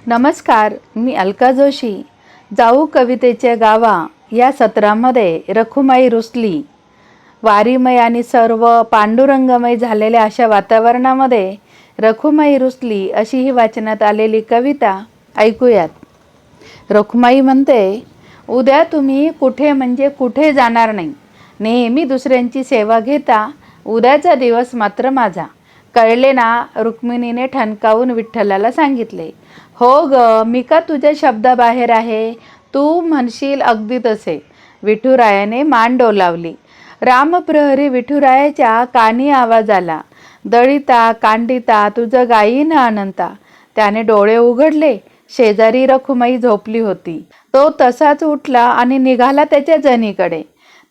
नमस्कार, मी अलका जोशी. जाऊ कवितेच्या गावा या सत्रामध्ये रखुमाई रुसली. वारीमय आणि सर्व पांडुरंगमय झालेल्या अशा वातावरणामध्ये रखुमाई रुसली अशी ही वाचनात आलेली कविता ऐकूयात. रखुमाई म्हणते, उद्या तुम्ही कुठे म्हणजे कुठे जाणार नाही. नेहमी दुसऱ्यांची सेवा घेता. उद्याचा दिवस मात्र माझा. कळले ना? रुक्मिणीने ठणकावून विठ्ठलाला सांगितले. हो ग, मी का तुझ्या शब्दाबाहेर आहे? तू म्हणशील अगदी तसे. विठुरायाने मान डोलावली. रामप्रहरी विठुरायाच्या कानी आवाज आला. दळिता कांडिता तुझं गायीन अनंता. त्याने डोळे उघडले. शेजारी रखुमाई झोपली होती. तो तसाच उठला आणि निघाला त्याच्या जनीकडे.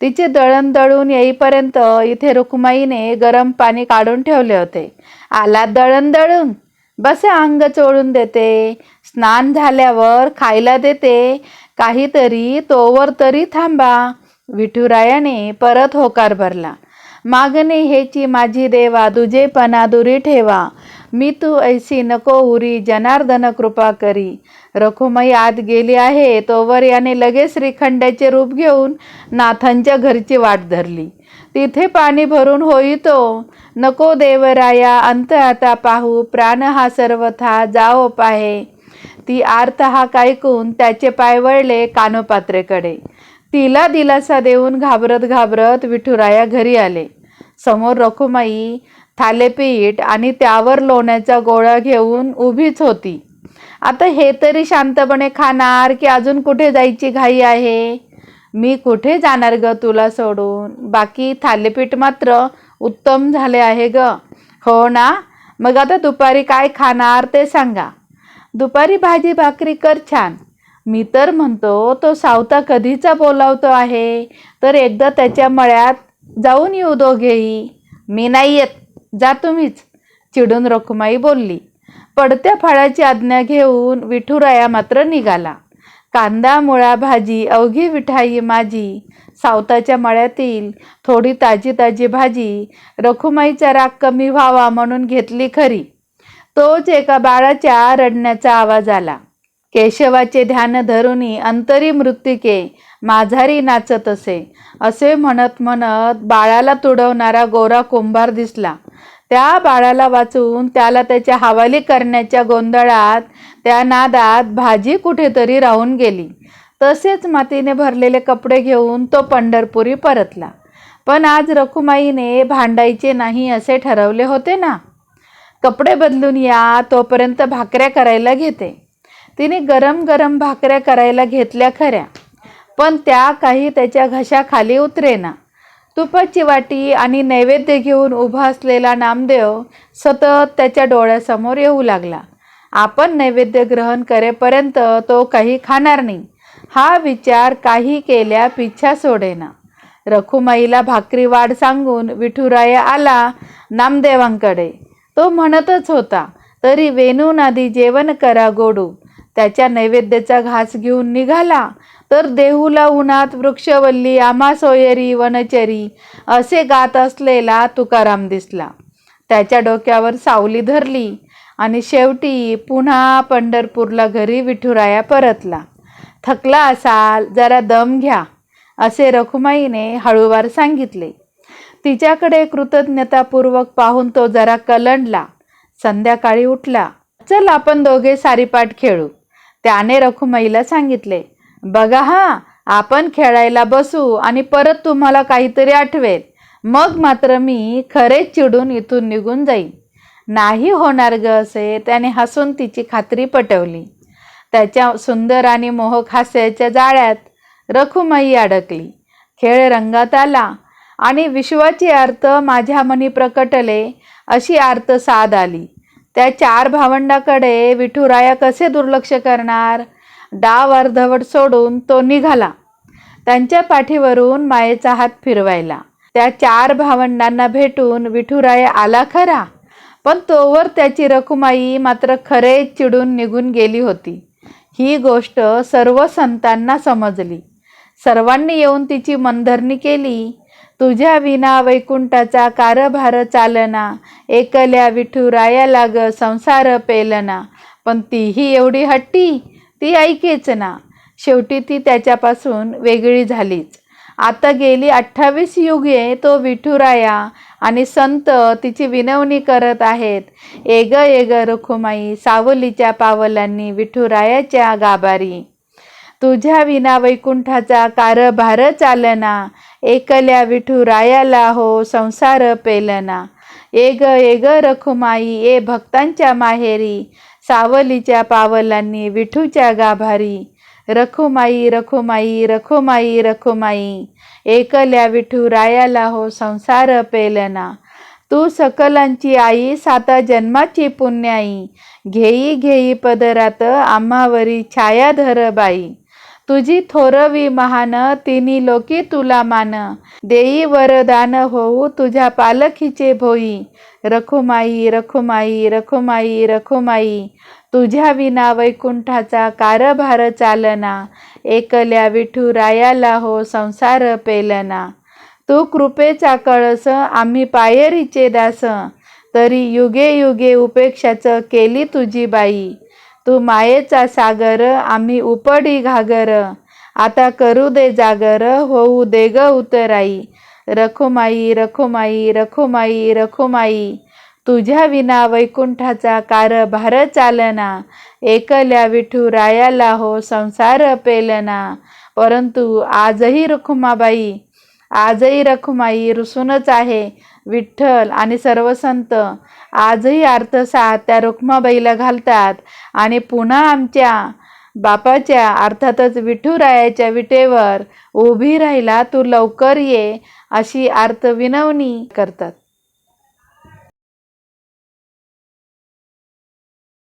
तिचे दळण दळून येईपर्यंत इथे रखुमाईने गरम पाणी काढून ठेवले होते. आला दळण दळून? बसे अंग चोळून देते. स्नान झाल्यावर खायला देते. काहीतरी तोवर तरी थांबा. विठुरायाने परत होकार भरला. मागणे हेची माझी देवा, दुजेपणा दुरी ठेवा. मी तू ऐसी नको उरी, जनार्दन कृपा करी. रखुमाई आत गेली आहे तोवर याने लगेच श्रीखंडाचे रूप घेऊन नाथांच्या घरची वाट धरली. तिथे पाणी भरून होईतो. नको देवराया अंत आता पाहू. प्राण हा सर्वथा जाओ पाहे. ती आर्त हाक ऐकून त्याचे पाय वळले कानोपात्रेकडे. तिला दिलासा देऊन घाबरत घाबरत विठुराया घरी आले. समोर रखुमाई थालेपीठ आणि त्यावर लोण्याचा गोळा घेऊन उभीच होती. आता हे तरी शांतपणे खाणार की अजून कुठे जायची घाई आहे? मी कुठे जाणार ग तुला सोडून? बाकी थालीपीठ मात्र उत्तम झाले आहे ग. हो ना? मग आता दुपारी काय खाणार ते सांगा. दुपारी भाजी भाकरी कर छान. मी तर म्हणतो तो सावता कधीचा बोलावतो आहे, तर एकदा त्याच्या मळ्यात जाऊन येऊ दोघेही. मी नाही येत, जा तुम्हीच, चिडून रखुमाई बोलली. पडत्या फळाची आज्ञा घेऊन विठुराया मात्र निघाला. कांदा मुळा भाजी अवघी विठाई माझी. सावताच्या मळ्यातील थोडी ताजी ताजी भाजी रखुमाईचा राग कमी व्हावा म्हणून घेतली खरी. तोच एका बाळाच्या रडण्याचा आवाज आला. केशवाचे ध्यान धरुनी अंतरी मृत्तिके माझारी नाचत असे म्हणत म्हणत बाळाला तुडवणारा गोरा कुंभार दिसला. त्या बाळाला वाचून त्याला त्याच्या हवाली करण्याच्या गोंधळात त्या नादात भाजी कुठेतरी राहून गेली. तसेच मातीने भरलेले कपडे घेऊन तो पंढरपुरी परतला. पण आज रखुमाईने भांडायचे नाही असे ठरवले होते ना. कपडे बदलून या, तोपर्यंत भाकऱ्या करायला घेते. तिने गरम गरम भाकऱ्या करायला घेतल्या खऱ्या, पण त्या काही त्याच्या घशाखाली उतरेना. तुपाची वाटी आणि नैवेद्य घेऊन उभा असलेला नामदेव सतत त्याच्या डोळ्यासमोर येऊ लागला. आपण नैवेद्य ग्रहण करेपर्यंत तो काही खाणार नाही, हा विचार काही केल्या पिच्छा सोडेना. रखुमाईला भाकरी वाढ सांगून विठुराया आला नामदेवांकडे. तो म्हणतच होता, तरी वेणूनादी जेवण करा गोडू. त्याच्या नैवेद्याचा घास घेऊन निघाला तर देहूला उन्हात वृक्षवल्ली आम्हा सोयरी वनचरी असे गात असलेला तुकाराम दिसला. त्याच्या डोक्यावर सावली धरली आणि शेवटी पुन्हा पंढरपूरला घरी विठुराया परतला. थकला असाल, जरा दम घ्या, असे रखुमाईने हळूवार सांगितले. तिच्याकडे कृतज्ञतापूर्वक पाहून तो जरा कलंडला. संध्याकाळी उठला. चल आपण दोघे सारीपाट खेळू. त्याने रखुमाईला सांगितले. बघा हा, आपण खेळायला बसू आणि परत तुम्हाला काहीतरी आठवेल. मग मात्र मी खरेच चिडून इथून निघून जाईन. नाही होणार ग, असे त्याने हसून तिची खात्री पटवली. त्याच्या सुंदर आणि मोहक हास्याच्या जाळ्यात रखुमाई अडकली. खेळ रंगात आला आणि विश्वाची अर्थ माझ्या मनी प्रकटले अशी आर्त साद आली. त्या 4 भावंडाकडे विठुराया कसे दुर्लक्ष करणार? डाव अर्धवट सोडून तो निघाला त्यांच्या पाठीवरून मायेचा हात फिरवायला. त्या 4 भावंडांना भेटून विठुराया आला खरा, पण तोवर त्याची रखुमाई मात्र खरेच चिडून निघून गेली होती. ही गोष्ट सर्व संतांना समजली. सर्वांनी येऊन तिची मनधरणी केली. तुझ्या विना वैकुंठाचा कारभार चालना. एकल्या विठुराया लाग संसार पेलना. पण तीही एवढी हट्टी, ती ऐकेच ना. शेवटी ती त्याच्यापासून वेगळी झालीच. आता गेली 28 युगे तो विठुराया आणि संत तिची विनवणी करत आहेत. एग एग रखुमाई, सावलीच्या पावलांनी विठुरायाच्या गाभारी. तुझ्या विना वैकुंठाचा कारभार चालना, एकल्या विठुरायाला हो संसार पेलना. एग एग रखुमाई, ए भक्तांच्या माहेरी, सावलीच्या पावलांनी विठूच्या गाभारी. रखुमाई रखुमाई रखुमाई रखुमाई, एकल्या विठुरायाला हो संसार पेलना. तू सकलांची आई, 7 जन्माची पुण्याई, घेई घेई पदरात आम्हावरी छायाधर बाई. तुझी थोरवी महान, तिन्ही लोकी तुला मान, देई वरदान होऊ तुझ्या पालखीचे भोई. रखुमाई रखुमाई रखुमाई रखुमाई, तुझ्या विना वैकुंठाचा कारभार चालना, एकल्या विठुरायाला हो संसार पेलना. तू कृपेचा कळस, आम्ही पायरीचे दास, तरी युगे युगे उपेक्षाच केली तुझी बाई. तू मायेचा सागर, आम्ही उपडी घागर, आता करू दे जागर, होऊ दे ग उतराई. रखुमाई रखुमाई रखुमाई रखुमाई, तुझ्या विना वैकुंठाचा कारभार चालना, एकल्या विठुरायाला हो संसार पेलना. परंतु आजही रखुमाई रुसूनच आहे. विठ्ठल आणि सर्व संत आजही अर्थसात त्या रुक्माबाईला घालतात आणि पुन्हा आमच्या बापाच्या अर्थातच विठुरायाच्या विटेवर उभी राहिला, तू लवकर ये, अशी विनवणी करतात.